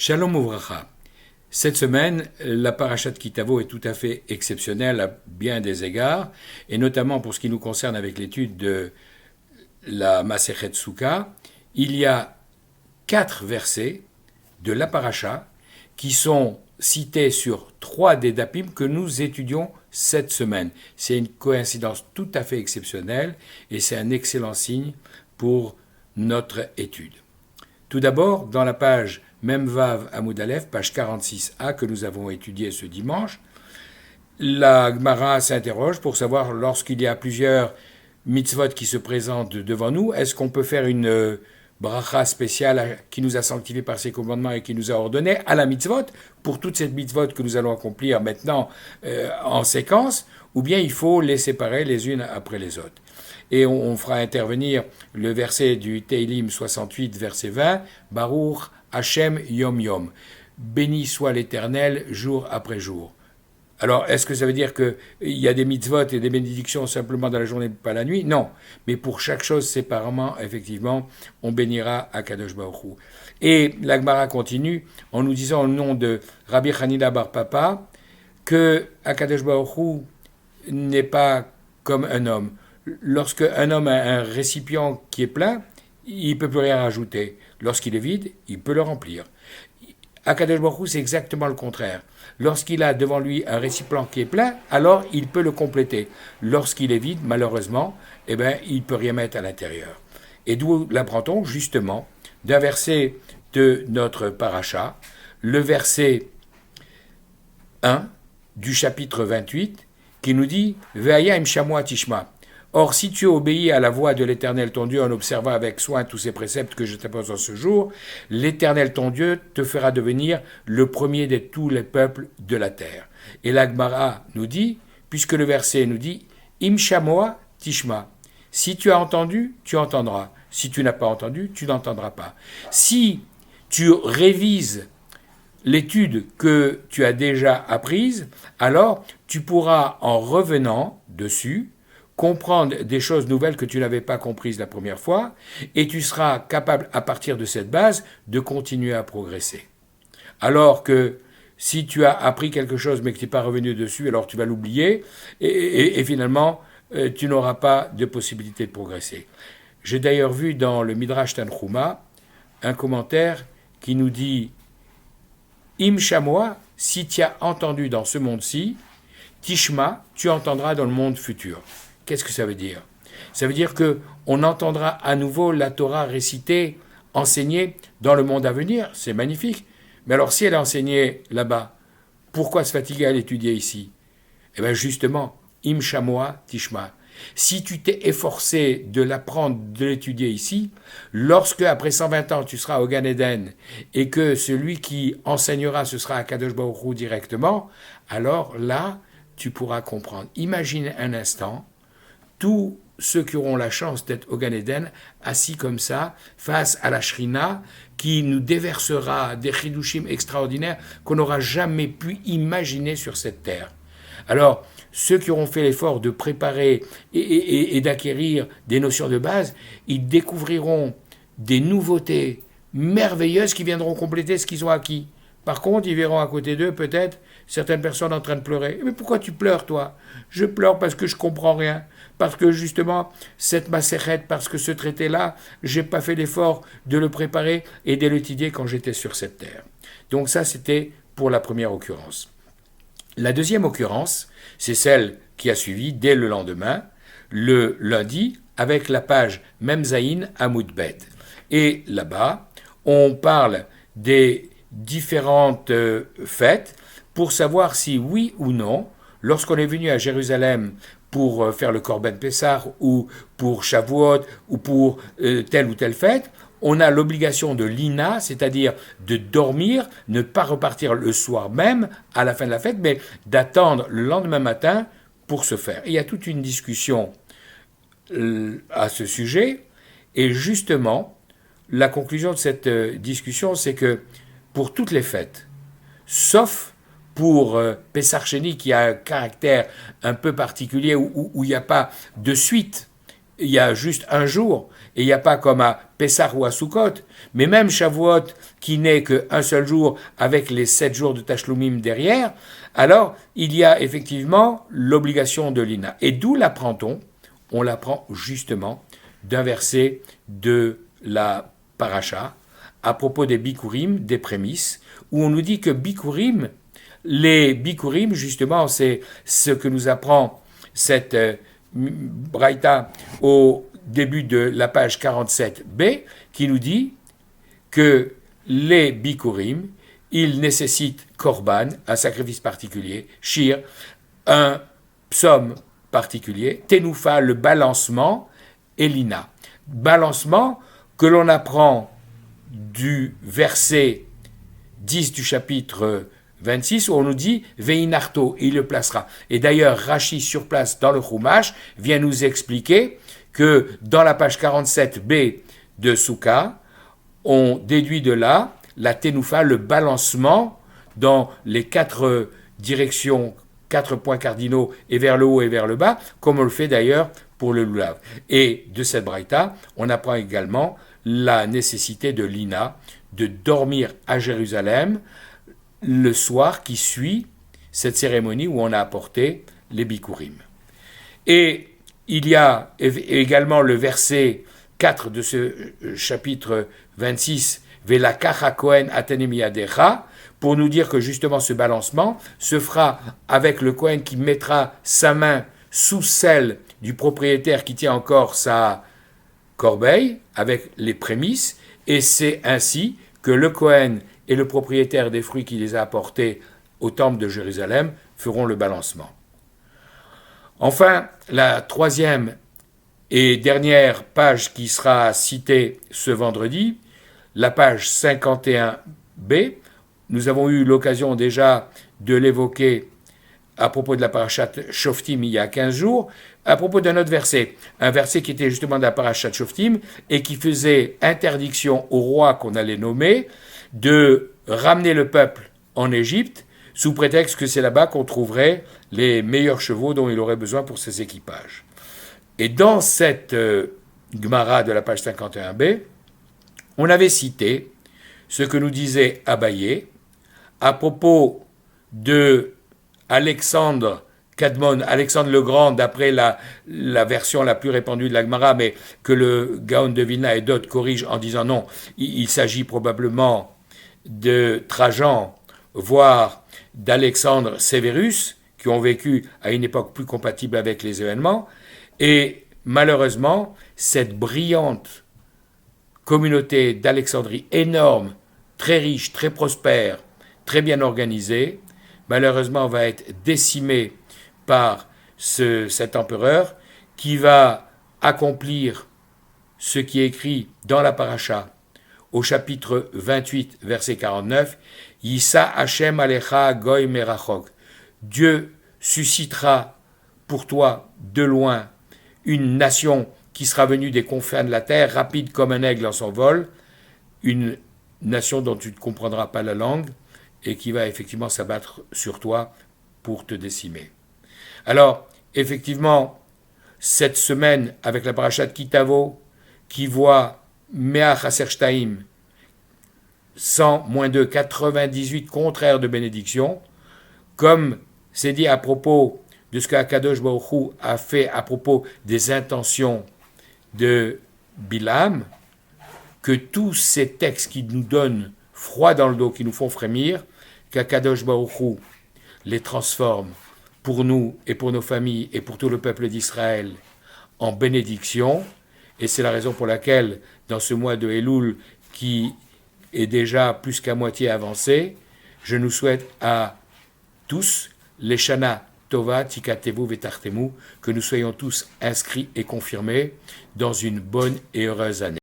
Shalom Ouvracha. Cette semaine, la parashat Kitavo est tout à fait exceptionnelle à bien des égards, et notamment pour ce qui nous concerne avec l'étude de la Masechet Souka. Il y a 4 versets de la parasha qui sont cités sur 3 des dapim que nous étudions cette semaine. C'est une coïncidence tout à fait exceptionnelle et c'est un excellent signe pour notre étude. Tout d'abord, dans la page Memvav Amoud Aleph, page 46a, que nous avons étudiée ce dimanche, la Gemara s'interroge pour savoir, lorsqu'il y a plusieurs mitzvot qui se présentent devant nous, est-ce qu'on peut faire une bracha spéciale qui nous a sanctifiés par ses commandements et qui nous a ordonné à la mitzvot, pour toute cette mitzvot que nous allons accomplir maintenant en séquence, ou bien il faut les séparer les unes après les autres. Et on fera intervenir le verset du Teilim 68, verset 20, Baruch Hashem Yom Yom. Béni soit l'Éternel jour après jour. Alors, est-ce que ça veut dire qu'il y a des mitzvot et des bénédictions simplement dans la journée, pas la nuit? Non. Mais pour chaque chose séparément, effectivement, on bénira Akadosh Baruch Hu. Et la Gemara continue en nous disant au nom de Rabbi Hanina Bar Papa que Akadosh Baruch Hu n'est pas comme un homme. Lorsque un homme a un récipient qui est plein, il ne peut plus rien rajouter. Lorsqu'il est vide, il peut le remplir. Akadosh Baruch Hu, c'est exactement le contraire. Lorsqu'il a devant lui un récipient qui est plein, alors il peut le compléter. Lorsqu'il est vide, malheureusement, il ne peut rien mettre à l'intérieur. Et d'où l'apprend-on? Justement, d'un verset de notre paracha, le verset 1 du chapitre 28, qui nous dit « Ve'aya im shamua tishma ». Or, si tu obéis à la voix de l'Éternel ton Dieu en observant avec soin tous ces préceptes que je t'impose en ce jour, l'Éternel ton Dieu te fera devenir le premier de tous les peuples de la terre. Et la Gemara nous dit, puisque le verset nous dit Im shamoa tishma. Si tu as entendu, tu entendras. Si tu n'as pas entendu, tu n'entendras pas. Si tu révises l'étude que tu as déjà apprise, alors tu pourras, en revenant dessus, comprendre des choses nouvelles que tu n'avais pas comprises la première fois, et tu seras capable, à partir de cette base, de continuer à progresser. Alors que si tu as appris quelque chose mais que tu n'es pas revenu dessus, alors tu vas l'oublier, et finalement, tu n'auras pas de possibilité de progresser. J'ai d'ailleurs vu dans le Midrash Tanchuma un commentaire qui nous dit « Im shamoa, si tu as entendu dans ce monde-ci, tishma, tu entendras dans le monde futur ». Qu'est-ce que ça veut dire? Ça veut dire qu'on entendra à nouveau la Torah récitée, enseignée dans le monde à venir. C'est magnifique. Mais alors, si elle est enseignée là-bas, pourquoi se fatiguer à l'étudier ici? Eh bien, justement, im shamoa tishma. Si tu t'es efforcé de l'apprendre, de l'étudier ici, lorsque, après 120 ans, tu seras au Gan Eden et que celui qui enseignera, ce sera Akadosh Baruch Hu directement, alors là, tu pourras comprendre. Imagine un instant tous ceux qui auront la chance d'être au Gan Eden, assis comme ça, face à la Shrina, qui nous déversera des chidushim extraordinaires qu'on n'aura jamais pu imaginer sur cette terre. Alors, ceux qui auront fait l'effort de préparer et d'acquérir des notions de base, ils découvriront des nouveautés merveilleuses qui viendront compléter ce qu'ils ont acquis. Par contre, ils verront à côté d'eux, peut-être, certaines personnes en train de pleurer. Mais pourquoi tu pleures, toi? Je pleure parce que je comprends rien. Parce que, justement, cette Masechet, parce que ce traité-là, j'ai pas fait l'effort de le préparer et de l'étudier quand j'étais sur cette terre. Donc ça, c'était pour la première occurrence. La deuxième occurrence, c'est celle qui a suivi dès le lendemain, le lundi, avec la page Memzaïn Amoud Bet. Et là-bas, on parle des différentes fêtes pour savoir si oui ou non, lorsqu'on est venu à Jérusalem pour faire le Korban Pessah ou pour Shavuot ou pour telle ou telle fête, on a l'obligation de l'ina, c'est-à-dire de dormir, ne pas repartir le soir même à la fin de la fête, mais d'attendre le lendemain matin pour se faire. Et il y a toute une discussion à ce sujet, et justement, la conclusion de cette discussion, c'est que pour toutes les fêtes, sauf pour Pessah Sheni, qui a un caractère un peu particulier, où il n'y a pas de suite il y a juste un jour, et il n'y a pas comme à Pessah ou à Sukkot, mais même Shavuot, qui n'est qu'un seul jour avec les 7 jours de Tashlumim derrière, alors il y a effectivement l'obligation de l'Ina. Et d'où l'apprend-on? On l'apprend justement d'un verset de la Paracha, à propos des Bikurim, des prémices, où on nous dit que Bikurim, les Bikurim, justement, c'est ce que nous apprend cette Braïta au début de la page 47b, qui nous dit que les Bikurim, ils nécessitent Korban, un sacrifice particulier, Shir, un psaume particulier, Tenoufa, le balancement, et Lina. Balancement que l'on apprend du verset 10 du chapitre 26, où on nous dit Veinarto, il le placera. Et d'ailleurs, Rashi, sur place dans le Chumash, vient nous expliquer que dans la page 47b de Souka, on déduit de là la Tenoufa, le balancement dans les 4 directions, 4 points cardinaux, et vers le haut et vers le bas, comme on le fait d'ailleurs pour le Lulav. Et de cette braïta, on apprend également la nécessité de l'Ina, de dormir à Jérusalem le soir qui suit cette cérémonie où on a apporté les Bikurim. Et il y a également le verset 4 de ce chapitre 26, Velakacha Kohen atenemiadecha, pour nous dire que justement ce balancement se fera avec le Kohen qui mettra sa main sous celle du propriétaire qui tient encore sa corbeille avec les prémices, et c'est ainsi que le Kohen et le propriétaire des fruits qui les a apportés au temple de Jérusalem feront le balancement. Enfin, la troisième et dernière page qui sera citée ce vendredi, la page 51b, nous avons eu l'occasion déjà de l'évoquer à propos de la parashat Shoftim il y a 15 jours, à propos d'un autre verset, un verset qui était justement de la parashat Shoftim et qui faisait interdiction au roi qu'on allait nommer de ramener le peuple en Égypte sous prétexte que c'est là-bas qu'on trouverait les meilleurs chevaux dont il aurait besoin pour ses équipages. Et dans cette Gemara de la page 51b, on avait cité ce que nous disait Abaye à propos de Alexandre Kadmon, Alexandre le Grand, d'après la version la plus répandue de la Gemara, mais que le Gaon de Vilna et d'autres corrigent en disant non, il s'agit probablement de Trajan, voire d'Alexandre Sévérus, qui ont vécu à une époque plus compatible avec les événements. Et malheureusement, cette brillante communauté d'Alexandrie énorme, très riche, très prospère, très bien organisée, malheureusement va être décimée par cet empereur qui va accomplir ce qui est écrit dans la paracha au chapitre 28, verset 49, Yissa Hashem Alecha Goy Merachok. Dieu suscitera pour toi de loin une nation qui sera venue des confins de la terre, rapide comme un aigle en son vol, une nation dont tu ne comprendras pas la langue et qui va effectivement s'abattre sur toi pour te décimer. Alors, effectivement, cette semaine, avec la parashat Kitavo, qui voit Mea Chaser Shtaim, 100 moins 2, 98 contraires de bénédiction, comme c'est dit à propos de ce qu'Akadosh Baruch Hu a fait à propos des intentions de Bilam, que tous ces textes qui nous donnent froid dans le dos, qui nous font frémir, qu'Akadosh Baruch Hu les transforme pour nous et pour nos familles et pour tout le peuple d'Israël en bénédiction. Et c'est la raison pour laquelle, dans ce mois de Elul, qui est déjà plus qu'à moitié avancé, je nous souhaite à tous, les Shana Tova, Tikatevu, Vetartemu, que nous soyons tous inscrits et confirmés dans une bonne et heureuse année.